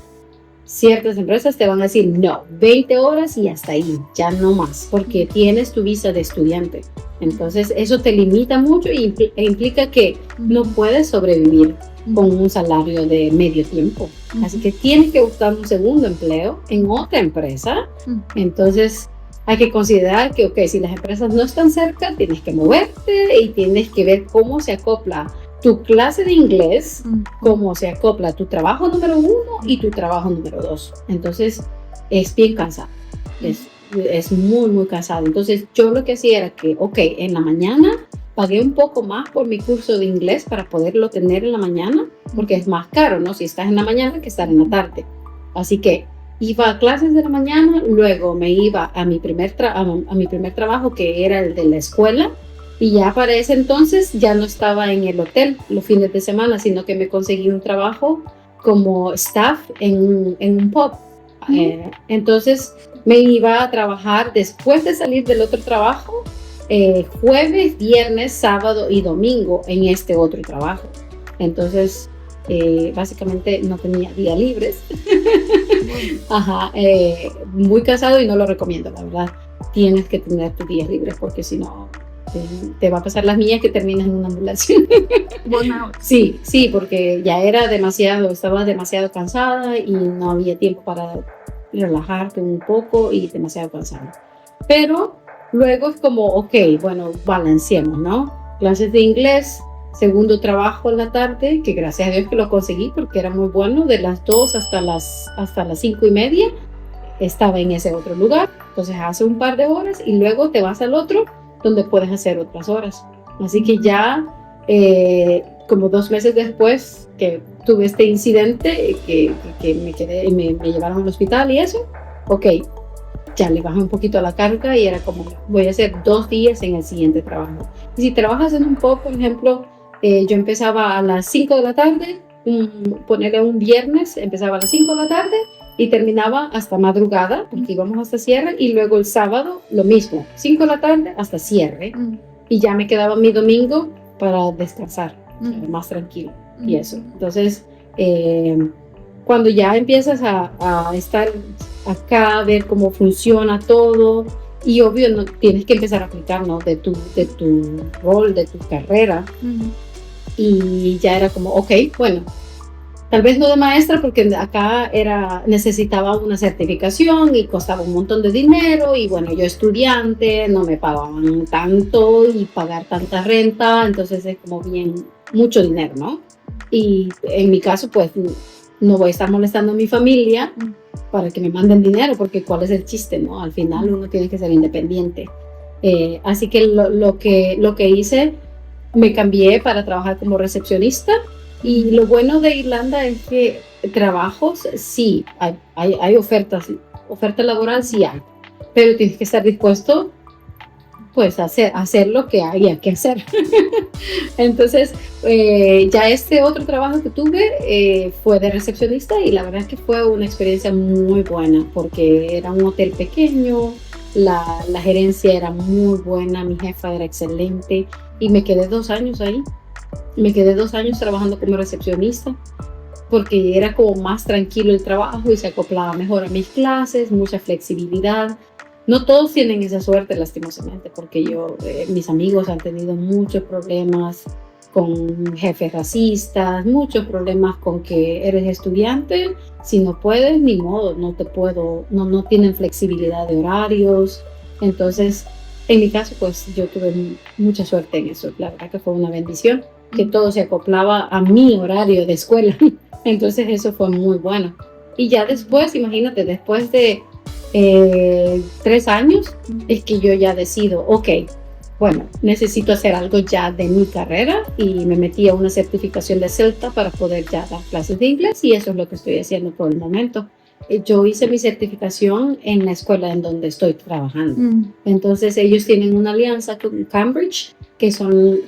Ciertas empresas te van a decir no, 20 horas y hasta ahí, ya no más, porque tienes tu visa de estudiante. Entonces eso te limita mucho e implica que no puedes sobrevivir con un salario de medio tiempo. Así que tienes que buscar un segundo empleo en otra empresa. Entonces hay que considerar que, ok, si las empresas no están cerca, tienes que moverte y tienes que ver cómo se acopla tu clase de inglés, cómo se acopla tu trabajo número 1 y tu trabajo número 2. Entonces es bien cansado. Es muy, muy cansado. Entonces yo lo que hacía era que, ok, en la mañana pagué un poco más por mi curso de inglés para poderlo tener en la mañana, porque es más caro, ¿no? Si estás en la mañana que estar en la tarde. Así que iba a clases de la mañana, luego me iba a mi primer trabajo, que era el de la escuela, y ya para ese entonces ya no estaba en el hotel los fines de semana, sino que me conseguí un trabajo como staff en un pub. Entonces me iba a trabajar después de salir del otro trabajo, jueves, viernes, sábado y domingo en este otro trabajo. Entonces básicamente no tenía días libres. Ajá, muy cansado y no lo recomiendo, la verdad. Tienes que tener tus días libres porque si no, te va a pasar las mías que terminas en una ambulancia. Bueno, Sí, sí, porque ya era demasiado, estaba demasiado cansada y no había tiempo para relajarte un poco y demasiado cansada. Pero luego es como, ok, bueno, balanceemos, ¿no? Clases de inglés, segundo trabajo en la tarde, que gracias a Dios que lo conseguí porque era muy bueno, de las 2 hasta las 5:30 estaba en ese otro lugar. Entonces hace un par de horas y luego te vas al otro donde puedes hacer otras horas. Así que ya como 2 meses después que tuve este incidente, que me quedé, me llevaron al hospital y eso, ok, ya le bajé un poquito a la carga y era como, voy a hacer 2 días en el siguiente trabajo. Y si trabajas en un pub, por ejemplo, yo empezaba a las 5 de la tarde, ponerle un viernes, empezaba a las 5 de la tarde y terminaba hasta madrugada, porque íbamos hasta cierre, y luego el sábado lo mismo, 5 de la tarde hasta cierre, y ya me quedaba mi domingo para descansar, más tranquilo, y eso. Entonces, cuando ya empiezas a estar acá, a ver cómo funciona todo, y obvio no, tienes que empezar a aplicar, ¿no? de tu rol, de tu carrera, y ya era como, ok, bueno, tal vez no de maestra porque acá necesitaba una certificación y costaba un montón de dinero y bueno, yo estudiante, no me pagaban tanto y pagar tanta renta, entonces es como bien, mucho dinero, ¿no? Y en mi caso, pues no voy a estar molestando a mi familia para que me manden dinero porque cuál es el chiste, ¿no? Al final uno tiene que ser independiente. Así que lo que hice, me cambié para trabajar como recepcionista. Y lo bueno de Irlanda es que trabajos sí, hay ofertas, oferta laboral sí hay, pero tienes que estar dispuesto pues a hacer lo que haya que hacer. Entonces, ya este otro trabajo que tuve fue de recepcionista y la verdad es que fue una experiencia muy buena porque era un hotel pequeño, la gerencia era muy buena, mi jefa era excelente y me quedé 2 años ahí. Me quedé 2 años trabajando como recepcionista porque era como más tranquilo el trabajo y se acoplaba mejor a mis clases, mucha flexibilidad. No todos tienen esa suerte, lastimosamente, porque mis amigos han tenido muchos problemas con jefes racistas, muchos problemas con que eres estudiante, si no puedes, ni modo, no tienen flexibilidad de horarios. Entonces, en mi caso, pues yo tuve mucha suerte en eso. La verdad que fue una bendición que todo se acoplaba a mi horario de escuela. Entonces eso fue muy bueno. Y ya después, imagínate, después de 3 años, es que yo ya decido, ok, bueno, necesito hacer algo ya de mi carrera y me metí a una certificación de CELTA para poder ya dar clases de inglés y eso es lo que estoy haciendo por el momento. Yo hice mi certificación en la escuela en donde estoy trabajando. Entonces ellos tienen una alianza con Cambridge, que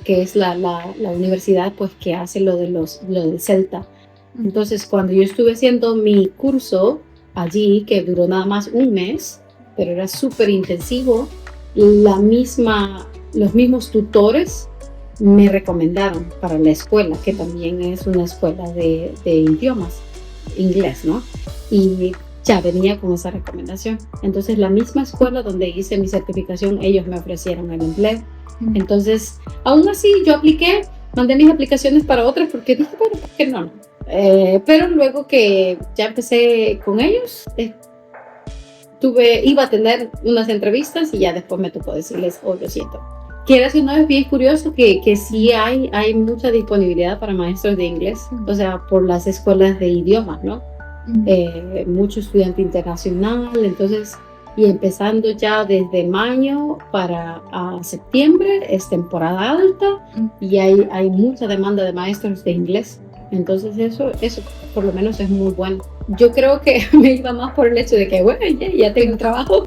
es la universidad pues que hace lo del CELTA. Entonces cuando yo estuve haciendo mi curso allí, que duró nada más un mes, pero era súper intensivo, los mismos tutores me recomendaron para la escuela, que también es una escuela de idiomas, inglés, ¿no? Y ya venía con esa recomendación. Entonces la misma escuela donde hice mi certificación, ellos me ofrecieron el empleo. Entonces, aún así yo apliqué, mandé mis aplicaciones para otras porque dije, bueno, ¿por qué no? Pero luego que ya empecé con ellos, iba a tener unas entrevistas y ya después me tocó decirles, oh, lo siento. Quieras que no, es bien curioso que sí hay mucha disponibilidad para maestros de inglés, o sea, por las escuelas de idiomas, ¿no? Mucho estudiante internacional, entonces, y empezando ya desde mayo para septiembre es temporada alta y hay mucha demanda de maestros de inglés. Entonces eso por lo menos es muy bueno. Yo creo que me iba más por el hecho de que, bueno, ya tengo trabajo.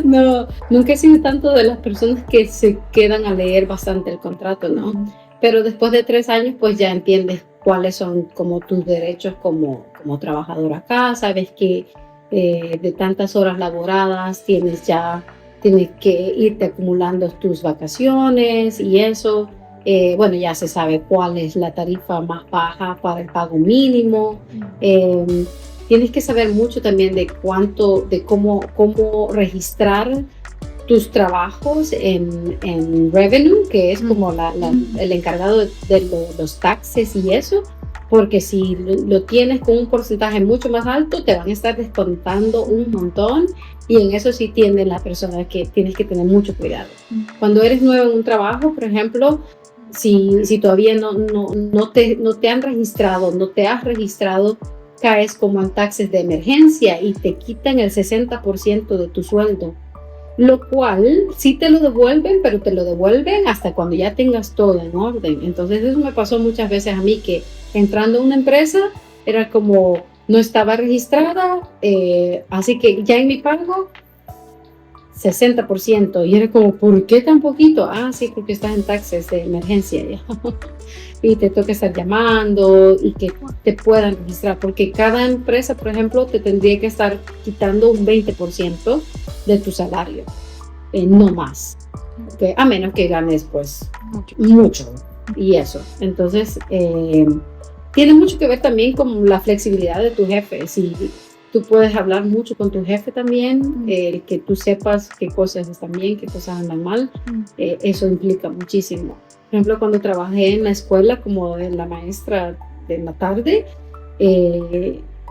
No, nunca he sido tanto de las personas que se quedan a leer bastante el contrato, ¿no? Pero después de 3 años, pues ya entiendes cuáles son como tus derechos como trabajador acá. Sabes que de tantas horas laboradas tienes que irte acumulando tus vacaciones y eso. Bueno, ya se sabe cuál es la tarifa más baja para el pago mínimo. Tienes que saber mucho también de cómo registrar tus trabajos en revenue, que es como el encargado de los taxes y eso, porque si lo tienes con un porcentaje mucho más alto, te van a estar descontando un montón, y en eso sí tienen las personas que tienes que tener mucho cuidado. Cuando eres nuevo en un trabajo, por ejemplo, si todavía no te han registrado, no te has registrado, caes como en taxes de emergencia y te quitan el 60% de tu sueldo. Lo cual sí te lo devuelven, pero te lo devuelven hasta cuando ya tengas todo en orden. Entonces eso me pasó muchas veces a mí, que entrando a una empresa era como no estaba registrada, así que ya en mi pago 60%, y era como, ¿por qué tan poquito? Ah, sí, porque estás en taxes de emergencia ya. Y te toca estar llamando y que te puedan registrar, porque cada empresa, por ejemplo, te tendría que estar quitando un 20% de tu salario, no más, ¿okay? A menos que ganes pues mucho y eso. Entonces tiene mucho que ver también con la flexibilidad de tu jefe. Si tú puedes hablar mucho con tu jefe también, que tú sepas qué cosas están bien, qué cosas andan mal, eso implica muchísimo. Por ejemplo, cuando trabajé en la escuela como la maestra de la tarde,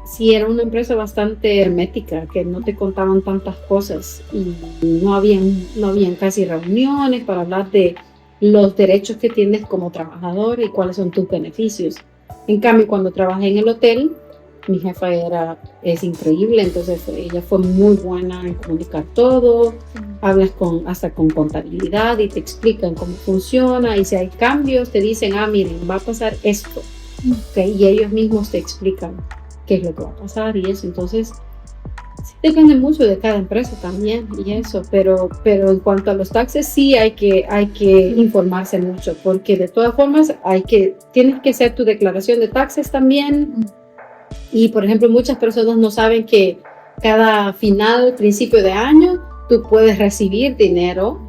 sí era una empresa bastante hermética, que no te contaban tantas cosas, y no habían casi reuniones para hablar de los derechos que tienes como trabajador y cuáles son tus beneficios. En cambio, cuando trabajé en el hotel, mi jefa es increíble, entonces ella fue muy buena en comunicar todo. Hablas hasta con contabilidad y te explican cómo funciona, y si hay cambios te dicen, miren, va a pasar esto, ¿okay? Y ellos mismos te explican qué es lo que va a pasar y eso. Entonces sí, depende mucho de cada empresa también y eso, pero en cuanto a los taxes sí hay que informarse mucho, porque de todas formas tienes que hacer tu declaración de taxes también. Y por ejemplo, muchas personas no saben que cada principio de año, tú puedes recibir dinero,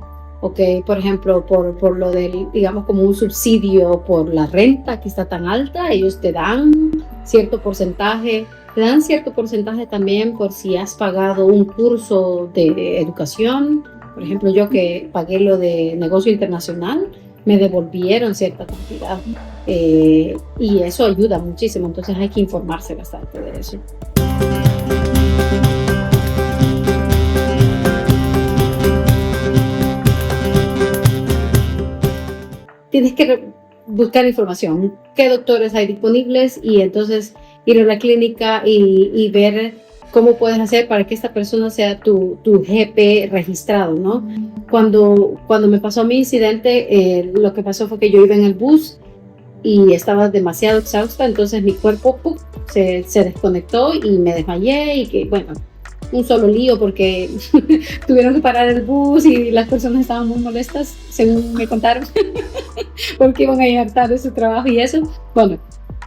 ¿ok? Por ejemplo, por lo del, digamos, como un subsidio por la renta que está tan alta. Ellos te dan cierto porcentaje también por si has pagado un curso de educación. Por ejemplo, yo que pagué lo de negocio internacional, me devolvieron cierta cantidad, y eso ayuda muchísimo. Entonces hay que informarse bastante de eso. Tienes que buscar información, qué doctores hay disponibles, y entonces ir a la clínica y ver cómo puedes hacer para que esta persona sea tu GP registrado, ¿no? Cuando me pasó mi incidente, lo que pasó fue que yo iba en el bus y estaba demasiado exhausta, entonces mi cuerpo se desconectó y me desmayé, y que bueno, un solo lío porque tuvieron que parar el bus y las personas estaban muy molestas, según me contaron, porque iban a llegar tarde de su trabajo y eso. Bueno,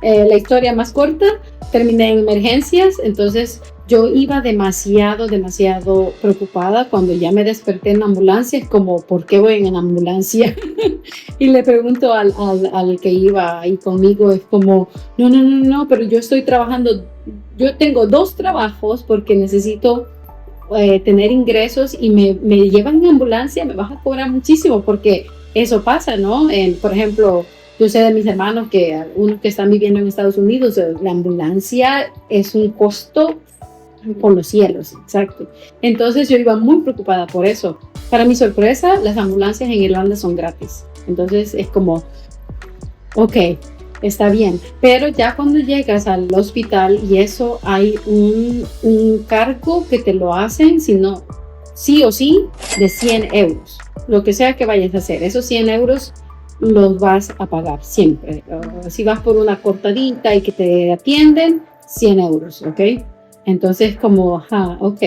la historia más corta, terminé en emergencias. Entonces yo iba demasiado preocupada. Cuando ya me desperté en la ambulancia, es como, ¿por qué voy en ambulancia? Y le pregunto al que iba ahí conmigo, es como, no, pero yo estoy trabajando, yo tengo 2 trabajos porque necesito tener ingresos, y me llevan en ambulancia, me vas a cobrar muchísimo, porque eso pasa, ¿no? Por ejemplo, yo sé de mis hermanos que algunos que están viviendo en Estados Unidos, la ambulancia es un costo por los cielos, exacto. Entonces yo iba muy preocupada por eso. Para mi sorpresa, las ambulancias en Irlanda son gratis. Entonces es como, ok, está bien. Pero ya cuando llegas al hospital y eso, hay un cargo que te lo hacen, sino sí o sí, de 100 euros. Lo que sea que vayas a hacer, esos 100 euros los vas a pagar siempre. Si vas por una cortadita y que te atienden, 100 euros, ¿ok? Entonces como, ok.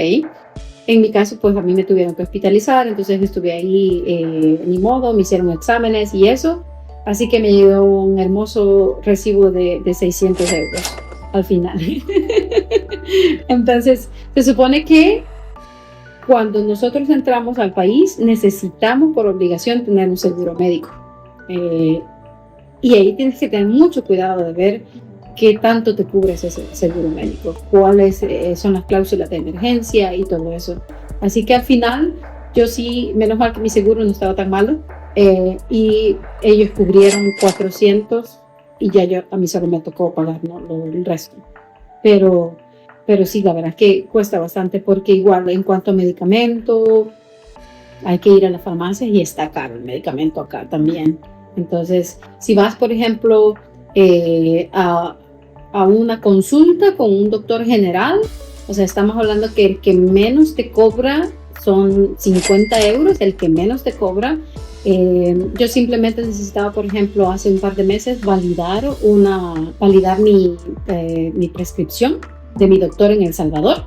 En mi caso, pues a mí me tuvieron que hospitalizar, entonces estuve ahí, ni modo, me hicieron exámenes y eso. Así que me llegó un hermoso recibo de 600 euros al final. Entonces, se supone que cuando nosotros entramos al país, necesitamos por obligación tener un seguro médico. Y ahí tienes que tener mucho cuidado de ver qué tanto te cubre ese seguro médico, cuáles son las cláusulas de emergencia y todo eso. Así que al final, yo sí, menos mal que mi seguro no estaba tan malo, y ellos cubrieron 400 y ya a mí solo me tocó pagar, ¿no?, el resto. Pero sí, la verdad es que cuesta bastante porque igual en cuanto a medicamento, hay que ir a la farmacia y está caro el medicamento acá también. Entonces, si vas, por ejemplo, a una consulta con un doctor general, o sea, estamos hablando que el que menos te cobra son 50 euros, el que menos te cobra. Yo simplemente necesitaba, por ejemplo, hace un par de meses validar mi prescripción de mi doctor en El Salvador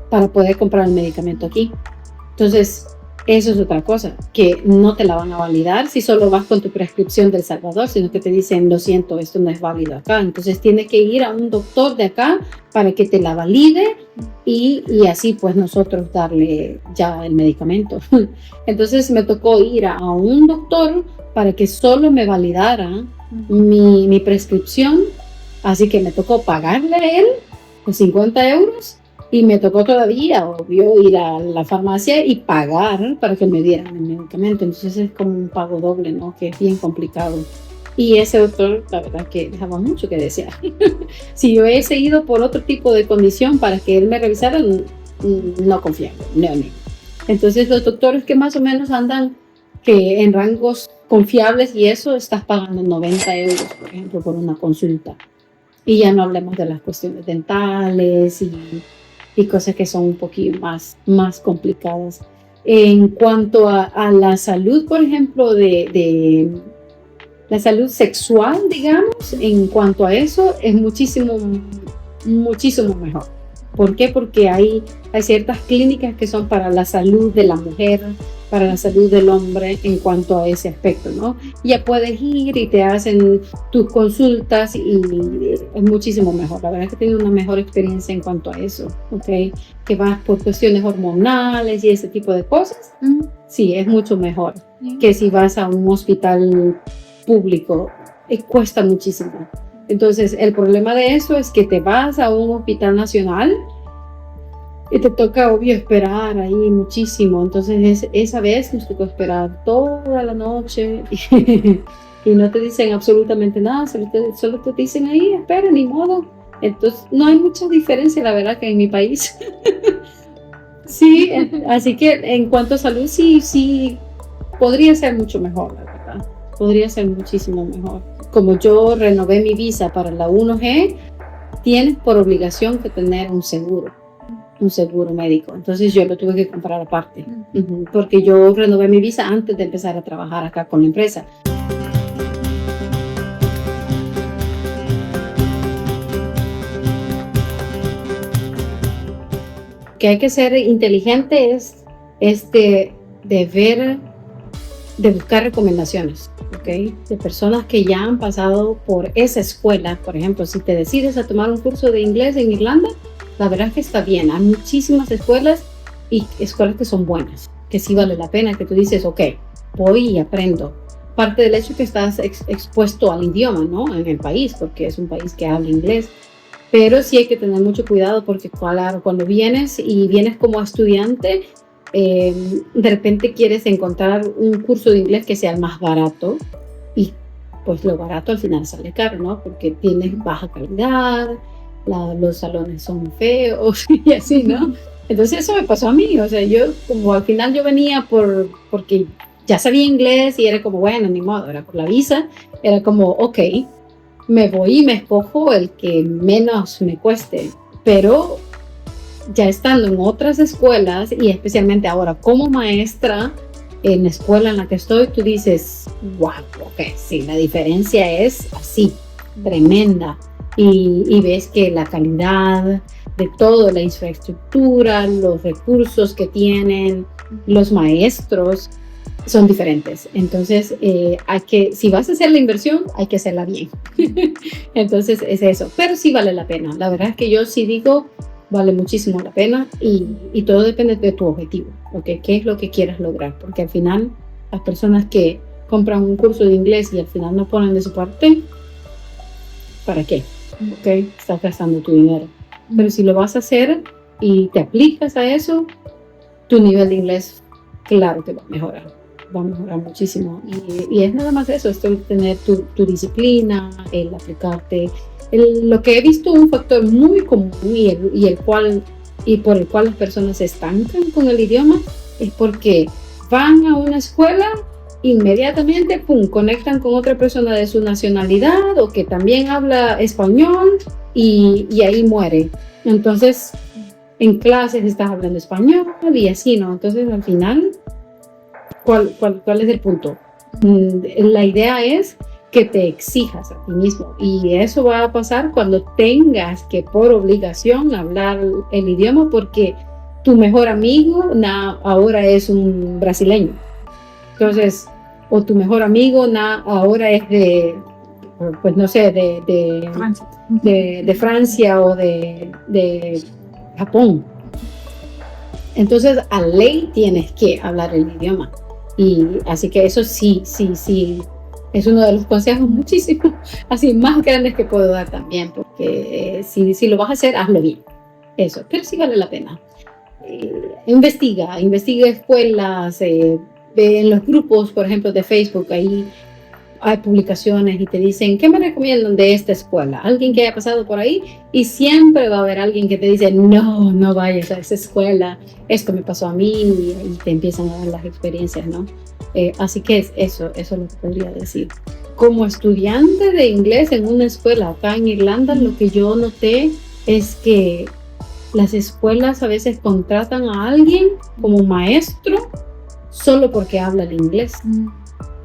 para poder comprar el medicamento aquí. Entonces, eso es otra cosa, que no te la van a validar si solo vas con tu prescripción del Salvador, sino que te dicen, lo siento, esto no es válido acá. Entonces tienes que ir a un doctor de acá para que te la valide y así pues nosotros darle ya el medicamento. Entonces me tocó ir a un doctor para que solo me validara mi prescripción, así que me tocó pagarle a él los 50 euros. Y me tocó todavía, obvio, ir a la farmacia y pagar para que me dieran el medicamento. Entonces es como un pago doble, ¿no?, que es bien complicado. Y ese doctor, la verdad que dejaba mucho que desear. Si yo he seguido por otro tipo de condición para que él me revisara, no confiaba, no. Entonces los doctores que más o menos andan que en rangos confiables y eso, estás pagando 90 euros, por ejemplo, por una consulta. Y ya no hablemos de las cuestiones dentales y cosas que son un poquito más complicadas. En cuanto a la salud, por ejemplo, de la salud sexual, digamos, en cuanto a eso, es muchísimo mejor. ¿Por qué? Porque hay ciertas clínicas que son para la salud de la mujer, para la salud del hombre en cuanto a ese aspecto, ¿no? Ya puedes ir y te hacen tus consultas y es muchísimo mejor. La verdad es que he tenido una mejor experiencia en cuanto a eso, ¿ok? Que vas por cuestiones hormonales y ese tipo de cosas. Sí, es mucho mejor que si vas a un hospital público. Cuesta muchísimo. Entonces, el problema de eso es que te vas a un hospital nacional y te toca, obvio, esperar ahí muchísimo. Entonces, esa vez nos tocó esperar toda la noche y no te dicen absolutamente nada, solo te dicen ahí, espera, ni modo. Entonces, no hay mucha diferencia, la verdad, que en mi país. Sí, así que en cuanto a salud, sí, podría ser mucho mejor, la verdad. Podría ser muchísimo mejor. Como yo renové mi visa para la 1G, tienes por obligación que tener un seguro médico. Entonces yo lo tuve que comprar aparte, porque yo renové mi visa antes de empezar a trabajar acá con la empresa. Que hay que ser inteligente es de buscar recomendaciones, ¿ok? De personas que ya han pasado por esa escuela. Por ejemplo, si te decides a tomar un curso de inglés en Irlanda, la verdad es que está bien. Hay muchísimas escuelas y escuelas que son buenas, que sí vale la pena, que tú dices, ok, voy y aprendo. Parte del hecho que estás expuesto al idioma, ¿no?, en el país, porque es un país que habla inglés. Pero sí hay que tener mucho cuidado porque, claro, cuando vienes como estudiante, de repente quieres encontrar un curso de inglés que sea el más barato y pues lo barato al final sale caro, ¿no? Porque tienes baja calidad, los salones son feos y así, ¿no? Entonces eso me pasó a mí, o sea, yo como al final yo venía porque ya sabía inglés y era como, bueno, ni modo, era por la visa, era como, ok, me voy y me escojo el que menos me cueste, pero ya estando en otras escuelas y especialmente ahora como maestra en la escuela en la que estoy, tú dices, wow, ok, sí, la diferencia es así, tremenda. Y ves que la calidad de todo, la infraestructura, los recursos que tienen, los maestros, son diferentes. Entonces, si vas a hacer la inversión, hay que hacerla bien. Entonces, es eso. Pero sí vale la pena. La verdad es que yo sí digo, vale muchísimo la pena y todo depende de tu objetivo, ¿okay? ¿Qué es lo que quieras lograr? Porque al final, las personas que compran un curso de inglés y al final no ponen de su parte, ¿para qué? ¿Ok? Estás gastando tu dinero. Pero si lo vas a hacer y te aplicas a eso, tu nivel de inglés, claro que va a mejorar muchísimo. Y es nada más eso, es tener tu disciplina, el aplicarte. Lo que he visto un factor muy común y por el cual las personas se estancan con el idioma es porque van a una escuela, inmediatamente, pum, conectan con otra persona de su nacionalidad o que también habla español y ahí muere. Entonces, en clases estás hablando español y así, ¿no? Entonces, al final, ¿cuál es el punto? La idea es que te exijas a ti mismo y eso va a pasar cuando tengas que por obligación hablar el idioma porque tu mejor amigo ahora es un brasileño. Entonces, o tu mejor amigo ahora es pues no sé, de Francia o de Japón. Entonces, a ley tienes que hablar el idioma. Y así que eso sí, es uno de los consejos muchísimo, así más grandes que puedo dar también, porque si lo vas a hacer, hazlo bien. Eso, pero sí vale la pena. Investiga escuelas, ve en los grupos, por ejemplo, de Facebook, ahí hay publicaciones y te dicen, ¿qué me recomiendan de esta escuela? Alguien que haya pasado por ahí y siempre va a haber alguien que te dice, no vayas a esa escuela, esto me pasó a mí y te empiezan a dar las experiencias, ¿no? Así que eso es lo que podría decir. Como estudiante de inglés en una escuela acá en Irlanda, lo que yo noté es que las escuelas a veces contratan a alguien como maestro solo porque habla el inglés.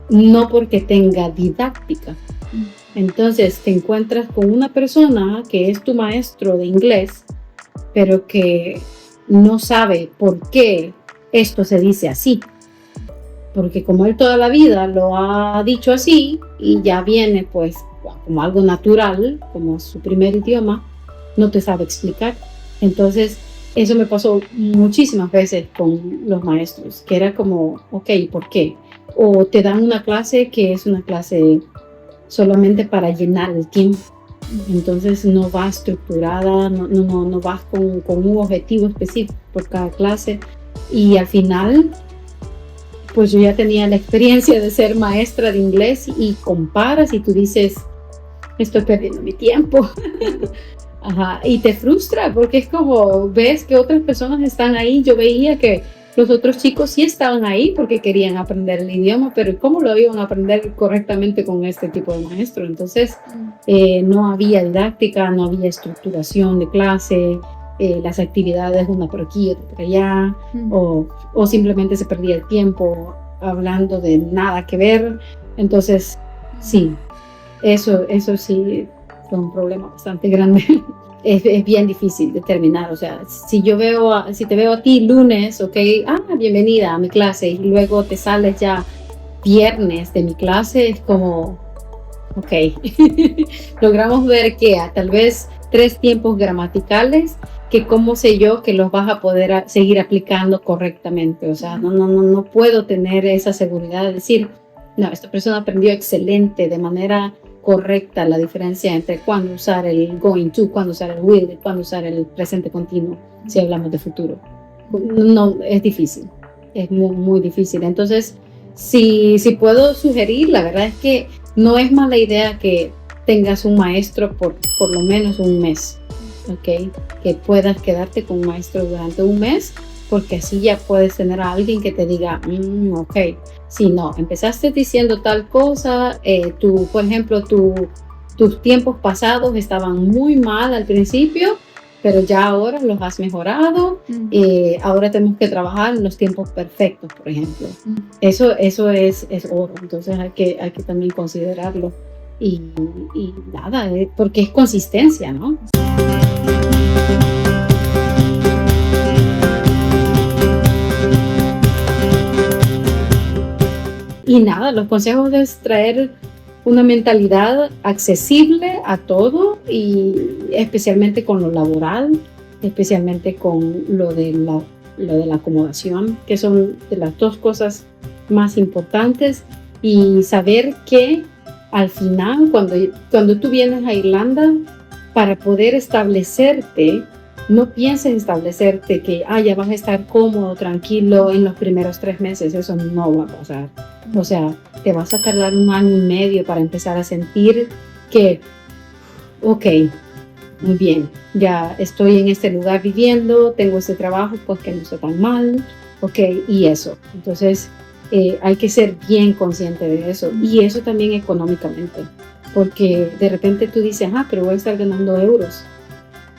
No porque tenga didáctica. Entonces te encuentras con una persona que es tu maestro de inglés, pero que no sabe por qué esto se dice así. Porque como él toda la vida lo ha dicho así y ya viene pues como algo natural, como su primer idioma, no te sabe explicar. Entonces eso me pasó muchísimas veces con los maestros, que era como, ok, ¿por qué? O te dan una clase que es una clase solamente para llenar el tiempo. Entonces no va estructurada, no vas con un objetivo específico por cada clase. Y al final, pues yo ya tenía la experiencia de ser maestra de inglés y comparas y tú dices, estoy perdiendo mi tiempo. Ajá, y te frustra porque es como ves que otras personas están ahí. Yo veía que los otros chicos sí estaban ahí porque querían aprender el idioma, pero ¿cómo lo iban a aprender correctamente con este tipo de maestro? Entonces, no había didáctica, no había estructuración de clase, las actividades una por aquí, otra por allá, o simplemente se perdía el tiempo hablando de nada que ver. Entonces, sí, eso sí fue un problema bastante grande. Es bien difícil determinar, o sea, si te veo a ti lunes, ok, bienvenida a mi clase, y luego te sales ya viernes de mi clase, es como, ok, logramos ver que tal vez 3 tiempos gramaticales, que cómo sé yo que los vas a poder seguir aplicando correctamente, o sea, no puedo tener esa seguridad de decir, no, esta persona aprendió excelente, de manera correcta la diferencia entre cuándo usar el going to, cuándo usar el will, cuándo usar el presente continuo, si hablamos de futuro. No, es difícil, es muy, muy difícil. Entonces, si puedo sugerir, la verdad es que no es mala idea que tengas un maestro por lo menos un mes, ¿ok? Que puedas quedarte con un maestro durante un mes, porque así ya puedes tener a alguien que te diga, ok, si no, empezaste diciendo tal cosa, por ejemplo, tus tiempos pasados estaban muy mal al principio, pero ya ahora los has mejorado, ahora tenemos que trabajar en los tiempos perfectos, por ejemplo. Eso es oro, entonces hay que también considerarlo. Y nada, porque es consistencia, ¿no? Y nada, los consejos es traer una mentalidad accesible a todo y especialmente con lo laboral, especialmente con lo de la acomodación, que son de las 2 cosas más importantes. y saber que al final, cuando tú vienes a Irlanda, para poder establecerte, no pienses establecerte que ya vas a estar cómodo, tranquilo en los primeros 3 meses. Eso no va a pasar. O sea, te vas a tardar 1 año y medio para empezar a sentir que, ok, muy bien, ya estoy en este lugar viviendo, tengo este trabajo, pues que no está tan mal, ok, y eso. Entonces, hay que ser bien consciente de eso. Y eso también económicamente. Porque de repente tú dices, pero voy a estar ganando euros.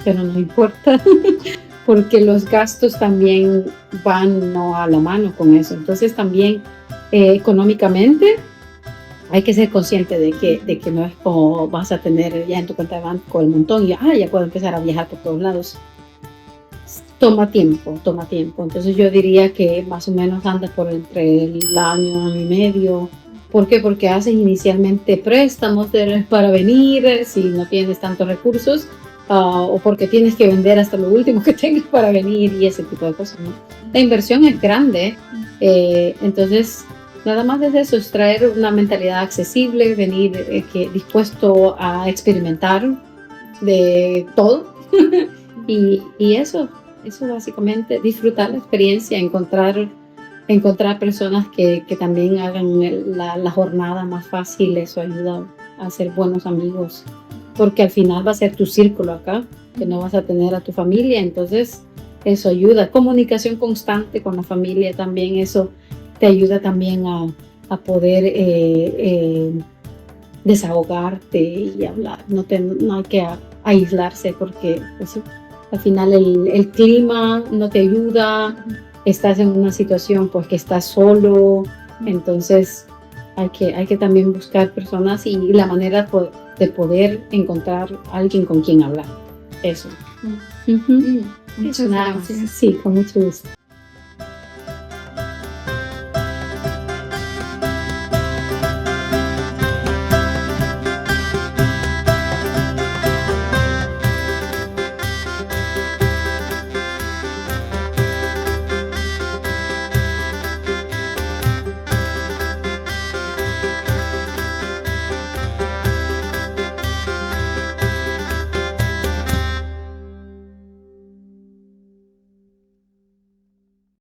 Pero no importa, porque los gastos también van no a la mano con eso. Entonces también económicamente hay que ser consciente de que no es como vas a tener ya en tu cuenta de banco el montón y ya puedo empezar a viajar por todos lados. Toma tiempo. Entonces yo diría que más o menos anda por entre el año y medio. ¿Por qué? Porque haces inicialmente préstamos para venir si no tienes tantos recursos. O porque tienes que vender hasta lo último que tengas para venir y ese tipo de cosas, ¿no? La inversión es grande, entonces nada más es eso, es traer una mentalidad accesible, venir dispuesto a experimentar de todo y eso básicamente, disfrutar la experiencia, encontrar personas que también hagan la jornada más fácil. Eso ayuda a ser buenos amigos, porque al final va a ser tu círculo acá, que no vas a tener a tu familia, entonces eso ayuda. Comunicación constante con la familia también, eso te ayuda también a poder desahogarte y hablar. No hay que aislarse porque pues, al final el clima no te ayuda, estás en una situación pues que estás solo, entonces hay que también buscar personas y la manera de poder encontrar a alguien con quien hablar. Eso. Muchas gracias. Sí, con mucho gusto.